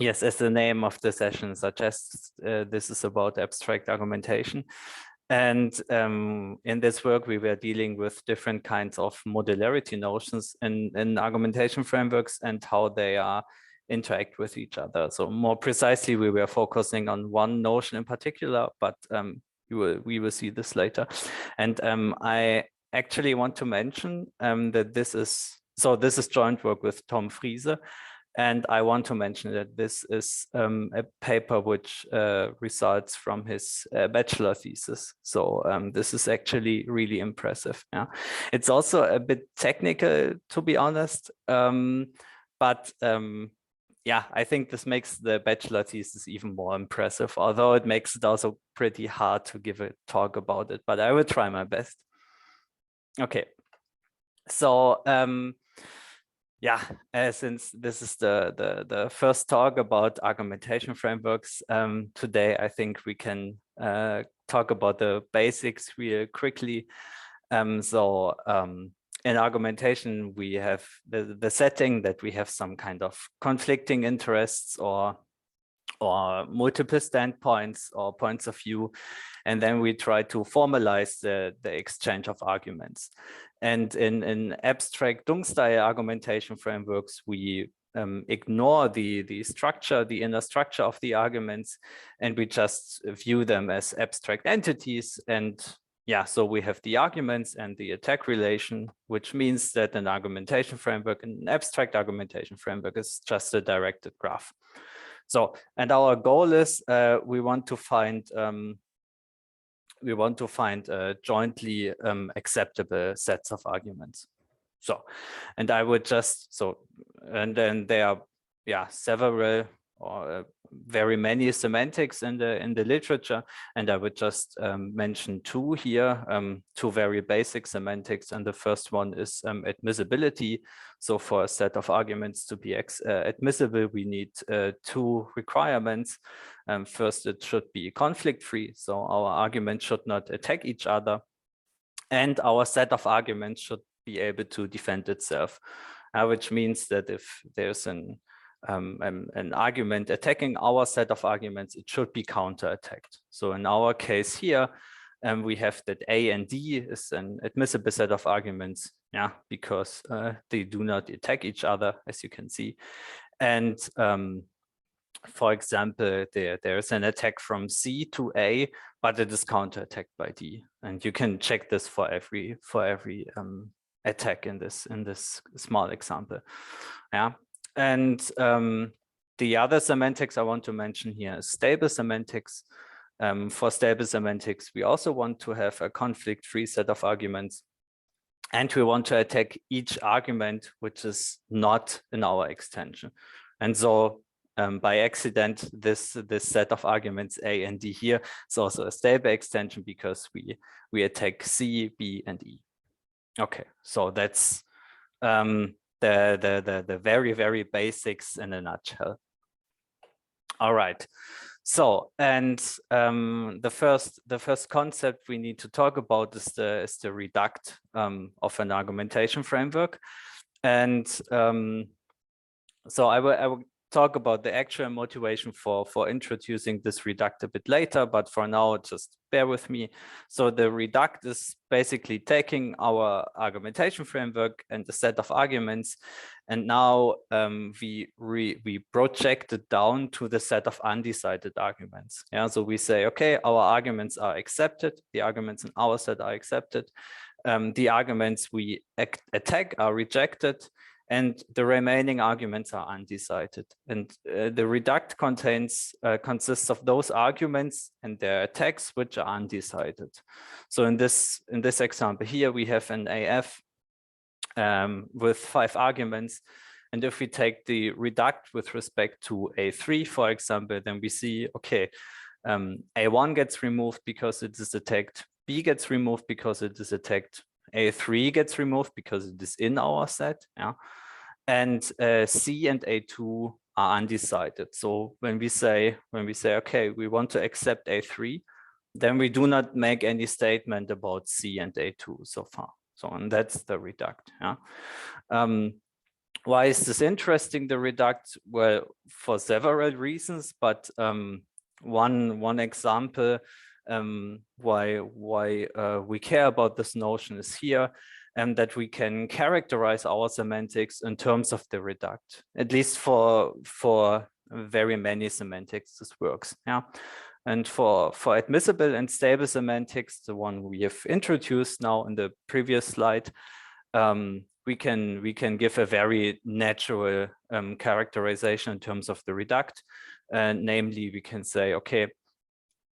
Yes, as the name of the session suggests, this is about abstract argumentation. And in this work, we were dealing with different kinds of modularity notions in argumentation frameworks and how they interact with each other. So more precisely, we were focusing on one notion in particular, but we will see this later. And I actually want to mention that this is joint work with Tom Friese. And I want to mention that this is a paper which results from his bachelor thesis. So this is actually really impressive. Yeah, it's also a bit technical, to be honest. But yeah, I think this makes the bachelor thesis even more impressive, although it makes it also pretty hard to give a talk about it, but I will try my best. Okay, so yeah, since this is the first talk about argumentation frameworks, today I think we can talk about the basics real quickly. In argumentation, we have the setting that we have some kind of conflicting interests or multiple standpoints or points of view, and then we try to formalize the exchange of arguments. And in abstract Dung-style argumentation frameworks, we ignore the structure, the inner structure of the arguments, and we just view them as abstract entities. And yeah, so we have the arguments and the attack relation, which means that an argumentation framework, an abstract argumentation framework, is just a directed graph. So, and our goal is we want to find jointly acceptable sets of arguments. So, and I would just and then there are several or very many semantics in the literature, and I would just mention two here, two very basic semantics, and the first one is admissibility. So for a set of arguments to be admissible, we need two requirements. First, it should be conflict-free, so our arguments should not attack each other, and our set of arguments should be able to defend itself, which means that if there's an argument attacking our set of arguments, it should be counterattacked. So in our case here, we have that A and D is an admissible set of arguments, yeah, because they do not attack each other, as you can see. And for example, there is an attack from C to A, but it is counterattacked by D. And you can check this for every attack in this small example. Yeah. And the other semantics I want to mention here is stable semantics. For stable semantics, we also want to have a conflict-free set of arguments. And we want to attack each argument which is not in our extension. And so by accident, this set of arguments A and D here is also a stable extension because we attack C, B, and E. Okay, so that's the very, very basics in a nutshell. All right. So, and the first concept we need to talk about is the reduct of an argumentation framework. And so I will talk about the actual motivation for introducing this reduct a bit later, but for now, just bear with me. So the reduct is basically taking our argumentation framework and the set of arguments, and now we project it down to the set of undecided arguments. Yeah, so we say, okay, our arguments are accepted, the arguments in our set are accepted, the arguments we attack are rejected, and the remaining arguments are undecided. And the reduct consists of those arguments and their attacks which are undecided. So in this example here, we have an AF with 5 arguments. And if we take the reduct with respect to A3, for example, then we see, okay, A1 gets removed because it is attacked, B gets removed because it is attacked, A3 gets removed because it is in our set, yeah, and C and A2 are undecided. So when we say, okay, we want to accept A3, then we do not make any statement about C and A2 so far. So, and that's the reduct. Yeah. Why is this interesting, the Reduct? Well, for several reasons, but one example why we care about this notion is here, and that we can characterize our semantics in terms of the Reduct. At least for very many semantics, this works. Yeah. And for admissible and stable semantics, the one we have introduced now in the previous slide, we can give a very natural characterization in terms of the Reduct. Namely, we can say, okay,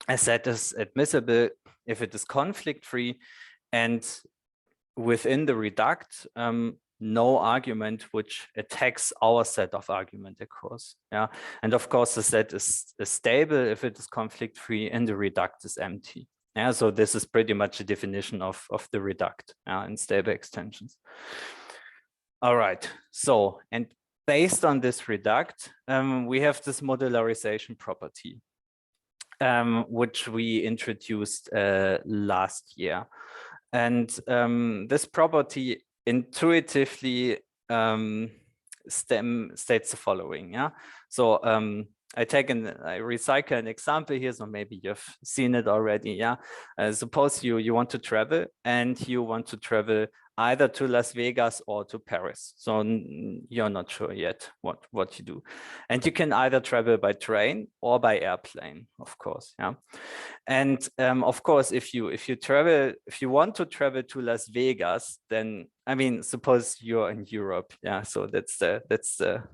a set is admissible if it is conflict-free, and within the Reduct, no argument which attacks our set of argument occurs. Yeah, and of course the set is stable if it is conflict-free, and the Reduct is empty. Yeah, so this is pretty much a definition of the Reduct in stable extensions. All right, so, and based on this Reduct, we have this modularization property, which we introduced last year. And this property intuitively states the following. Yeah, so I recycle an example here, so maybe you've seen it already. Yeah, suppose you want to travel, and you want to travel either to Las Vegas or to Paris. So you're not sure yet what you do. And you can either travel by train or by airplane, of course. Yeah. And of course, if you want to travel to Las Vegas, then I mean, suppose you're in Europe. Yeah. So that's the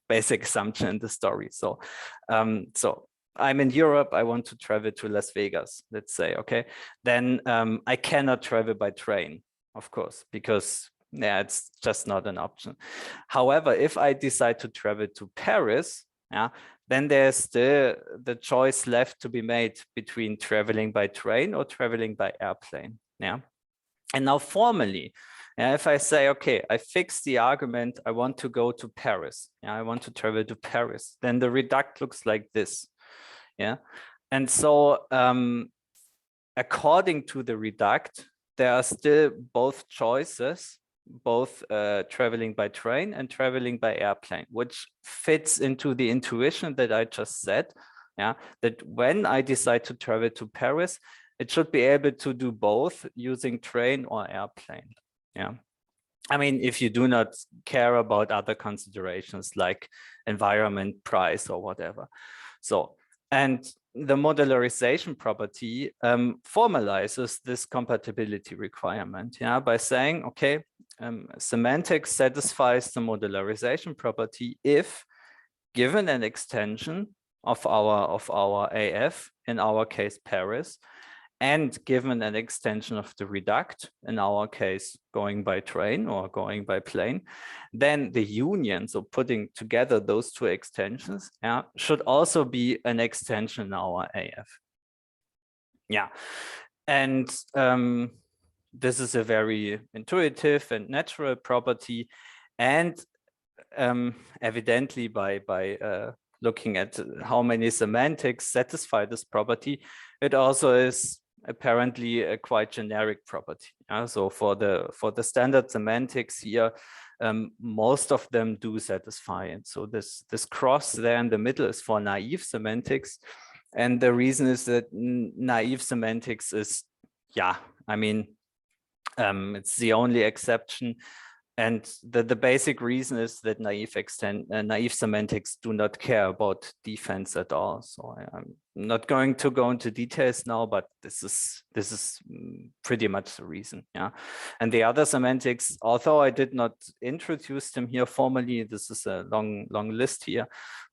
basic assumption in the story. So so I'm in Europe, I want to travel to Las Vegas, let's say, okay, then I cannot travel by train, of course, because yeah, it's just not an option. However, if I decide to travel to Paris, yeah, then there's still the choice left to be made between traveling by train or traveling by airplane. Yeah, and now formally, if I say, okay, I fix the argument, I want to go to Paris. Yeah, I want to travel to Paris. Then the Reduct looks like this. Yeah, and so according to the Reduct, there are still both choices, both traveling by train and traveling by airplane, which fits into the intuition that I just said. Yeah, that when I decide to travel to Paris, it should be able to do both using train or airplane. Yeah, I mean, if you do not care about other considerations like environment, price, or whatever. So, and the modularization property formalizes this compatibility requirement, yeah, by saying, okay, semantics satisfies the modularization property if given an extension of our AF, in our case Paris, and given an extension of the Reduct, in our case going by train or going by plane, then the union, so putting together those two extensions, yeah, should also be an extension in our AF. Yeah, and this is a very intuitive and natural property, and evidently by looking at how many semantics satisfy this property, it also is apparently a quite generic property. So for the standard semantics here, most of them do satisfy it. So this cross there in the middle is for naive semantics, and the reason is that naive semantics is, yeah, I mean, it's the only exception. And the basic reason is that naive semantics do not care about defense at all. So I'm not going to go into details now, but this is pretty much the reason. Yeah, and the other semantics, although I did not introduce them here formally, this is a long list here.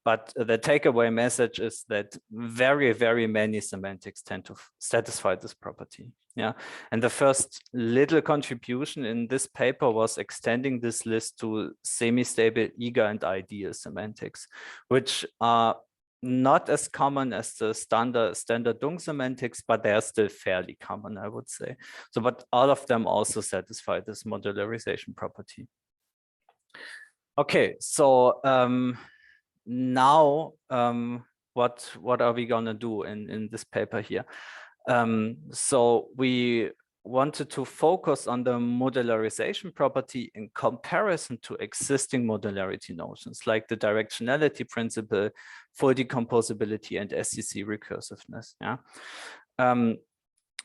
But the takeaway message is that very many semantics tend to satisfy this property. Yeah, and the first little contribution in this paper was extending this list to semi-stable, eager, and ideal semantics, which are not as common as the standard Dung semantics, but they are still fairly common, I would say. So, but all of them also satisfy this modularization property. Okay, so now what are we gonna do in this paper here? So we wanted to focus on the modularization property in comparison to existing modularity notions like the directionality principle, full decomposability, and SCC recursiveness. Yeah.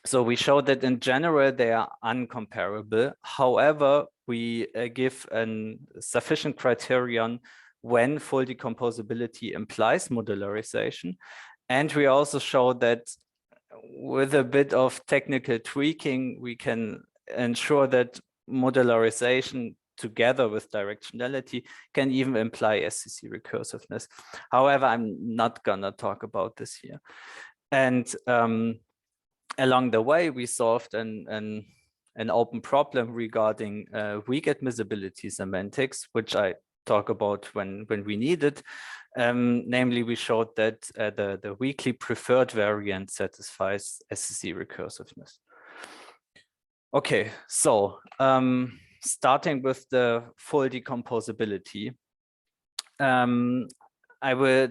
So we show that in general they are uncomparable. However, we give a sufficient criterion when full decomposability implies modularization. And we also show that with a bit of technical tweaking, we can ensure that modularization together with directionality can even imply SCC recursiveness. However, I'm not gonna talk about this here. And along the way, we solved an open problem regarding weak admissibility semantics, which I talk about when we need it. Namely, we showed that the weakly preferred variant satisfies SCC recursiveness. Okay, so starting with the full decomposability, I will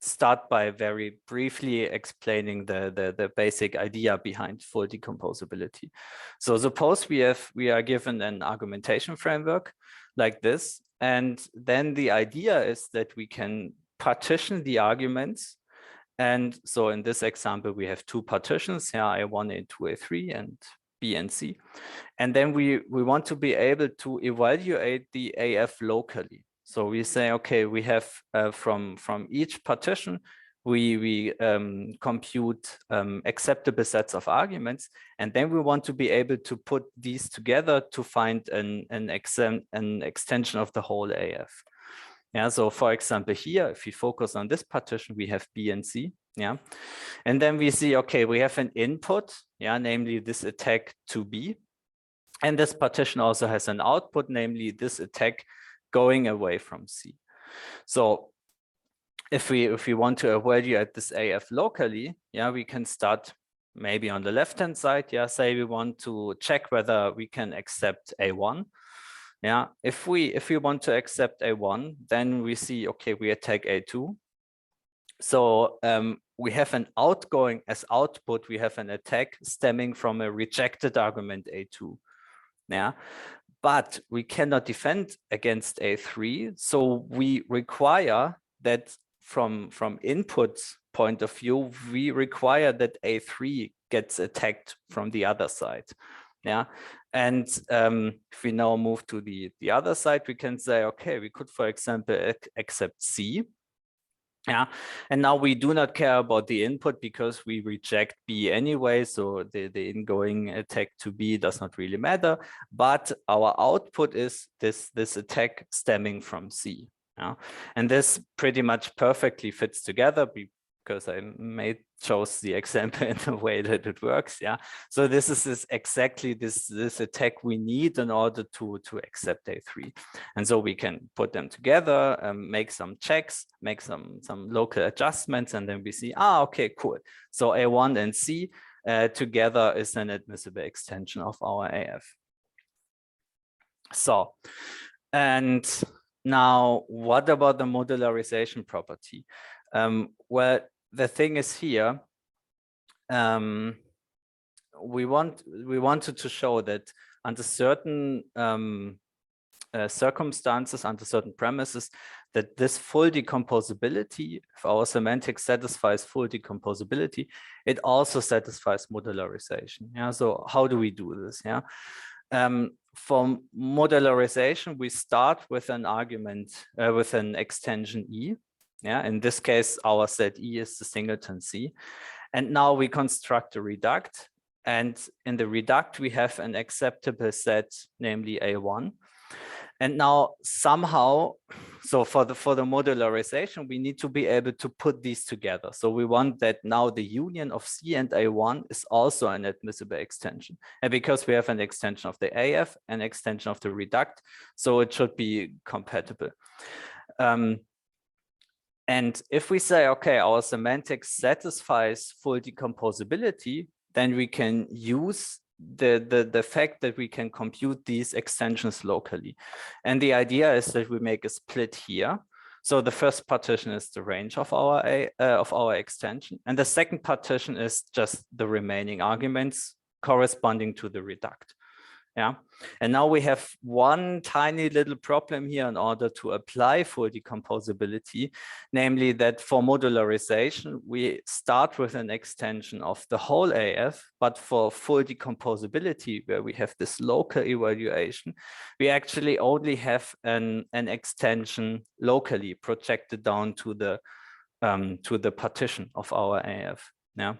start by very briefly explaining the basic idea behind full decomposability. So suppose we are given an argumentation framework like this, and then the idea is that we can partition the arguments. And so in this example, we have two partitions here, A1, A2, A3, and B and C. And then we want to be able to evaluate the AF locally. So we say, okay, we have from each partition, we compute acceptable sets of arguments, and then we want to be able to put these together to find an extension of the whole AF. Yeah, so for example, here, if we focus on this partition, we have B and C. Yeah, and then we see, okay, we have an input, yeah, namely this attack to B, and this partition also has an output, namely this attack going away from C. So if we want to evaluate this AF locally, yeah, we can start maybe on the left-hand side. Yeah, say we want to check whether we can accept A1. Yeah, if we want to accept A1, then we see, okay, we attack A2. So we have an outgoing as output, we have an attack stemming from a rejected argument A2. Yeah, but we cannot defend against A3. So we require that from input point of view, we require that A3 gets attacked from the other side. Yeah, and if we now move to the other side, we can say, okay, we could, for example, accept C. Yeah, and now we do not care about the input because we reject B anyway, so the ingoing attack to B does not really matter, but our output is this attack stemming from C. Yeah, and this pretty much perfectly fits together because I chose the example in the way that it works. Yeah, so this is exactly this attack we need in order to accept A3, and so we can put them together, make some checks, make some local adjustments, and then we see, okay, cool. So A1 and C together is an admissible extension of our AF. So, and now what about the modularization property? Well, the thing is here, we wanted to show that under certain circumstances, under certain premises, that this full decomposability, if our semantic satisfies full decomposability, it also satisfies modularization. Yeah, so how do we do this? Yeah, for modularization, we start with an argument with an extension E. Yeah, in this case, our set E is the singleton C. And now we construct a reduct. And in the reduct, we have an acceptable set, namely A1. And now somehow, so for the modularization, we need to be able to put these together. So we want that now the union of C and A1 is also an admissible extension. And because we have an extension of the AF, an extension of the reduct, so it should be compatible. And if we say, okay, our semantic satisfies full decomposability, then we can use the fact that we can compute these extensions locally. And the idea is that we make a split here. So the first partition is the range of our extension, and the second partition is just the remaining arguments corresponding to the reduct. Yeah, and now we have one tiny little problem here in order to apply full decomposability, namely that for modularization, we start with an extension of the whole AF, but for full decomposability, where we have this local evaluation, we actually only have an extension locally projected down to the partition of our AF. Yeah,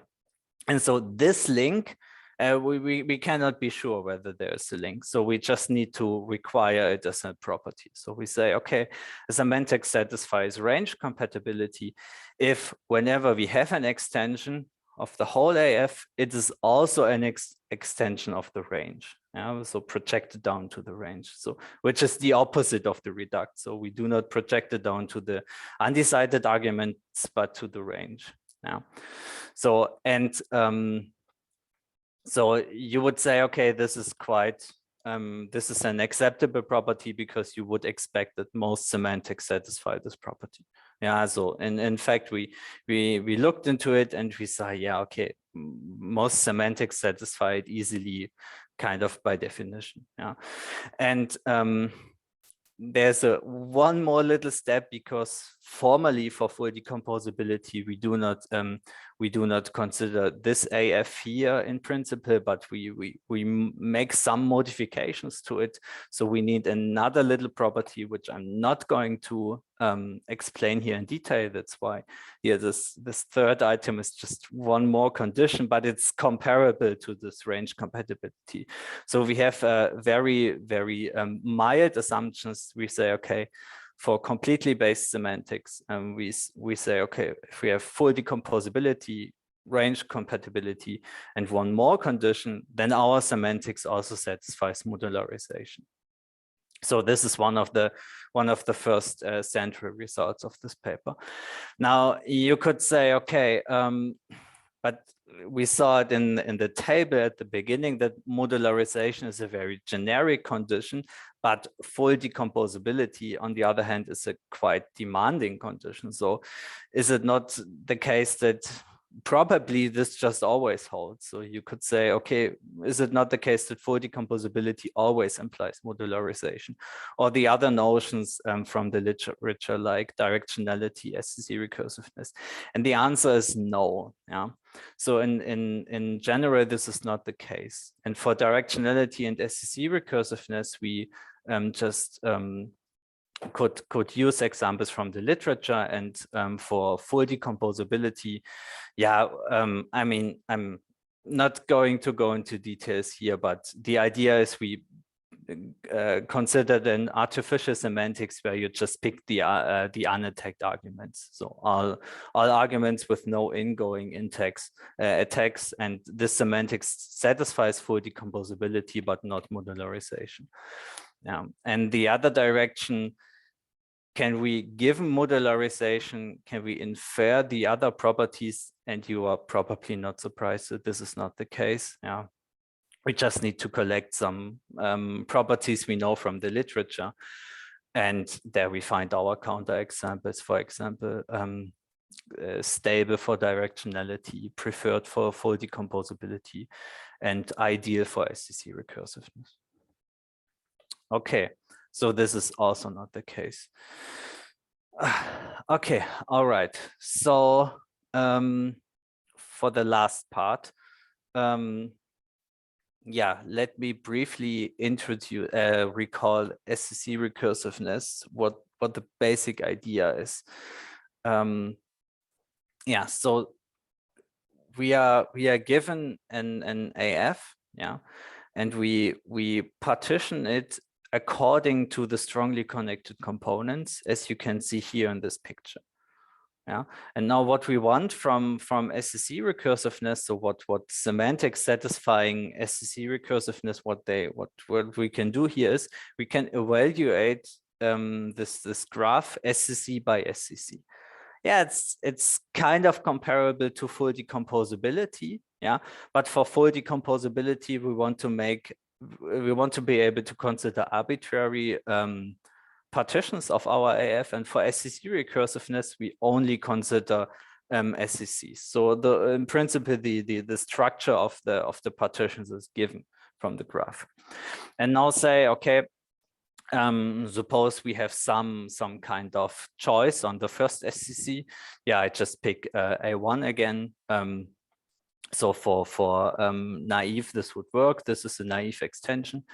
and so this link, we cannot be sure whether there is a link. So we just need to require it as a property. So we say, okay, a semantic satisfies range compatibility if whenever we have an extension of the whole AF, it is also an extension of the range. Yeah, so projected down to the range. So which is the opposite of the reduct. So we do not project it down to the undecided arguments, but to the range. Yeah. So so you would say, okay, this is quite, this is an acceptable property because you would expect that most semantics satisfy this property. Yeah, so in fact, we looked into it and we saw, yeah, okay, most semantics satisfy it easily, kind of by definition. Yeah, and there's one more little step, because formally for full decomposability, we do not consider this AF here in principle, but we make some modifications to it. So we need another little property, which I'm not going to explain here in detail. That's why here this third item is just one more condition, but it's comparable to this range compatibility. So we have very, very mild assumptions. We say, okay, for completely based semantics, we say, okay, if we have full decomposability, range compatibility, and one more condition, then our semantics also satisfies modularization. So this is one of the first central results of this paper. Now you could say, okay, but we saw it in the table at the beginning that modularization is a very generic condition, but full decomposability, on the other hand, is a quite demanding condition. So is it not the case that probably this just always holds? So you could say, okay, is it not the case that full decomposability always implies modularization? Or the other notions from the literature, like directionality, SCC recursiveness? And the answer is no. Yeah. So in general, this is not the case. And for directionality and SCC recursiveness, we just could use examples from the literature. And for full decomposability, yeah, I mean, I'm not going to go into details here, but the idea is we considered an artificial semantics where you just pick the unattacked arguments. So all arguments with no ingoing attacks, and this semantics satisfies full decomposability, but not modularization. And the other direction, can we, given modularization, can we infer the other properties? And you are probably not surprised that this is not the case. Yeah. We just need to collect some properties we know from the literature. And there we find our counterexamples, for example, stable for directionality, preferred for full decomposability, and ideal for SCC recursiveness. Okay, so this is also not the case. Okay, all right. So for the last part, yeah, let me briefly introduce, recall SCC recursiveness, what the basic idea is. Yeah, so we are given an AF, yeah, and we partition it according to the strongly connected components, as you can see here in this picture. Yeah, and now what we want from SCC recursiveness, so what semantic satisfying SCC recursiveness, what we can do here is we can evaluate this graph SCC by SCC. Yeah, it's kind of comparable to full decomposability. Yeah, but for full decomposability, we want to be able to consider arbitrary partitions of our AF, and for SCC recursiveness, we only consider SCCs. So in principle, the structure of the partitions is given from the graph. And now say, okay, suppose we have some kind of choice on the first SCC. Yeah, I just pick A1 again. So for naive, this would work. This is a naive extension.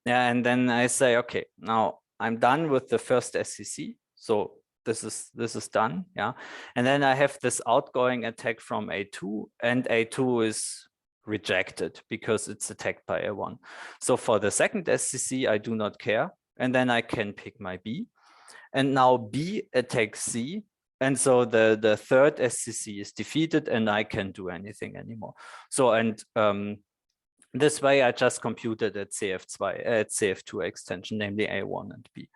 Yeah, and then I say, okay, now I'm done with the first SCC. So this is done. Yeah, and then I have this outgoing attack from A2, and A2 is rejected because it's attacked by A1. So for the second SCC, I do not care. And then I can pick my B. And now B attacks C. And so the third SCC is defeated and I can't do anything anymore. So, and this way I just computed at CF2 extension, namely A1 and B.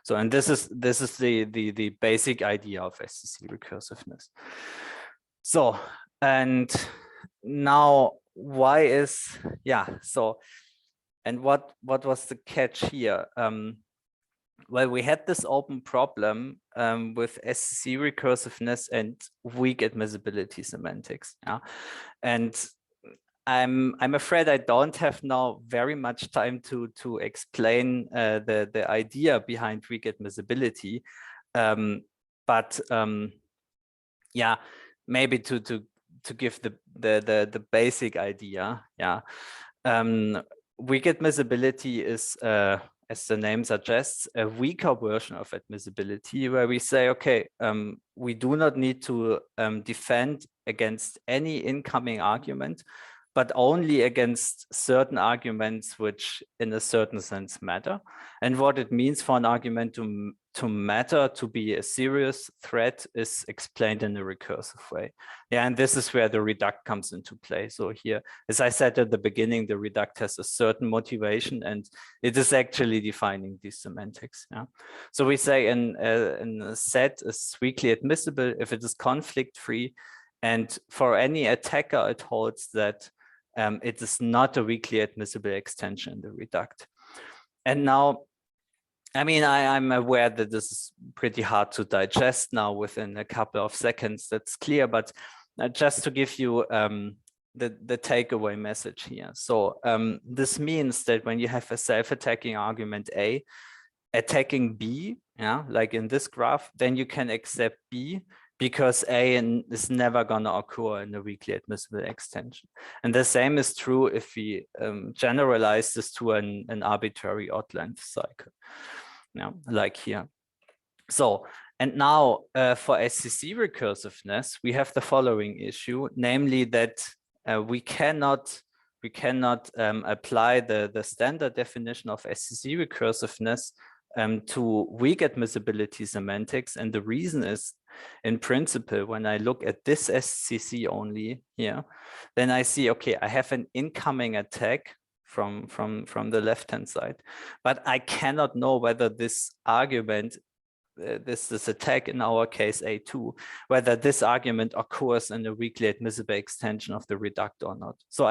So, and this is the basic idea of SCC recursiveness. So, and now why is, yeah, so, and what was the catch here? Well, we had this open problem with SCC recursiveness and weak admissibility semantics. Yeah, and I'm afraid I don't have now very much time to explain the idea behind weak admissibility, but yeah, maybe to give the basic idea. Yeah, weak admissibility is as the name suggests, a weaker version of admissibility, where we say, okay, we do not need to defend against any incoming argument, but only against certain arguments which in a certain sense matter. And what it means for an argument to matter, to be a serious threat, is explained in a recursive way. Yeah, and this is where the reduct comes into play. So here, as I said at the beginning, the reduct has a certain motivation and it is actually defining these semantics. Yeah. So we say in a set is weakly admissible if it is conflict-free, and for any attacker, it holds that it is not a weakly admissible extension in the reduct. And now, I mean, I'm aware that this is pretty hard to digest now within a couple of seconds, that's clear, but just to give you the takeaway message here. So this means that when you have a self-attacking argument A attacking B, yeah, like in this graph, then you can accept B because A is never going to occur in a weakly admissible extension. And the same is true if we generalize this to an arbitrary odd length cycle, yeah, like here. So, and now for SCC recursiveness, we have the following issue, namely that we cannot apply the standard definition of SCC recursiveness to weak admissibility semantics. And the reason is, in principle, when I look at this SCC only here, then I see, okay, I have an incoming attack from the left-hand side, but I cannot know whether this argument, this attack in our case A2, whether this argument occurs in a weakly admissible extension of the reduct or not. So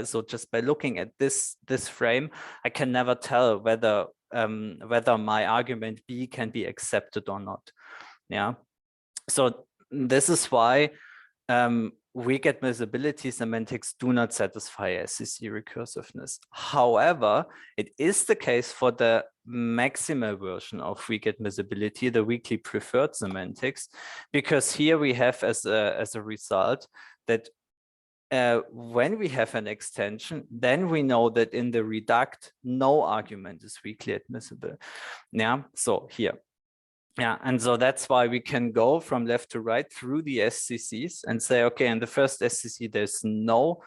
so just by looking at this frame, I can never tell whether my argument B can be accepted or not. Yeah. So this is why weak admissibility semantics do not satisfy SCC recursiveness. However, it is the case for the maximal version of weak admissibility, the weakly preferred semantics, because here we have as a result that when we have an extension, then we know that in the reduct, no argument is weakly admissible. Yeah, so here. Yeah, and so that's why we can go from left to right through the SCCs and say, okay, in the first SCC, there's no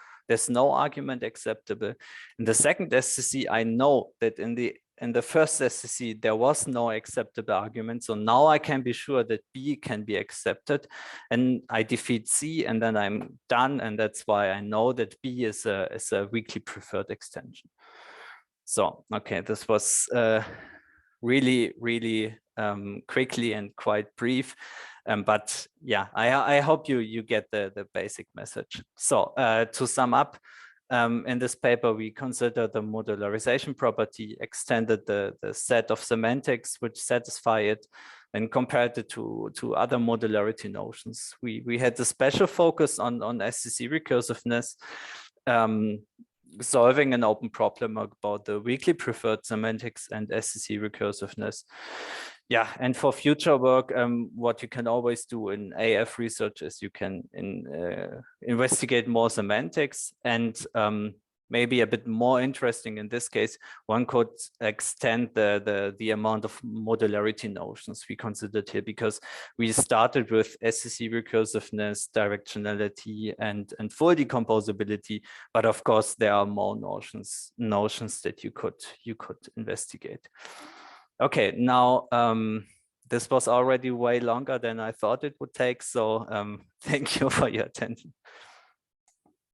argument acceptable. In the second SCC, I know that in the first SCC, there was no acceptable argument. So now I can be sure that B can be accepted, and I defeat C, and then I'm done. And that's why I know that B is a weakly preferred extension. So, okay, this was really quickly and quite brief, but yeah, I hope you get the basic message. So to sum up, in this paper we consider the modularization property, extended the set of semantics which satisfy it. and compared it to other modularity notions. We had a special focus on SCC recursiveness, solving an open problem about the weakly preferred semantics and SCC recursiveness. Yeah, and for future work, what you can always do in AF research is you can investigate more semantics, and maybe a bit more interesting in this case, one could extend the amount of modularity notions we considered here, because we started with SCC recursiveness, directionality, and full decomposability, but of course there are more notions that you could investigate. Okay, now this was already way longer than I thought it would take, so thank you for your attention.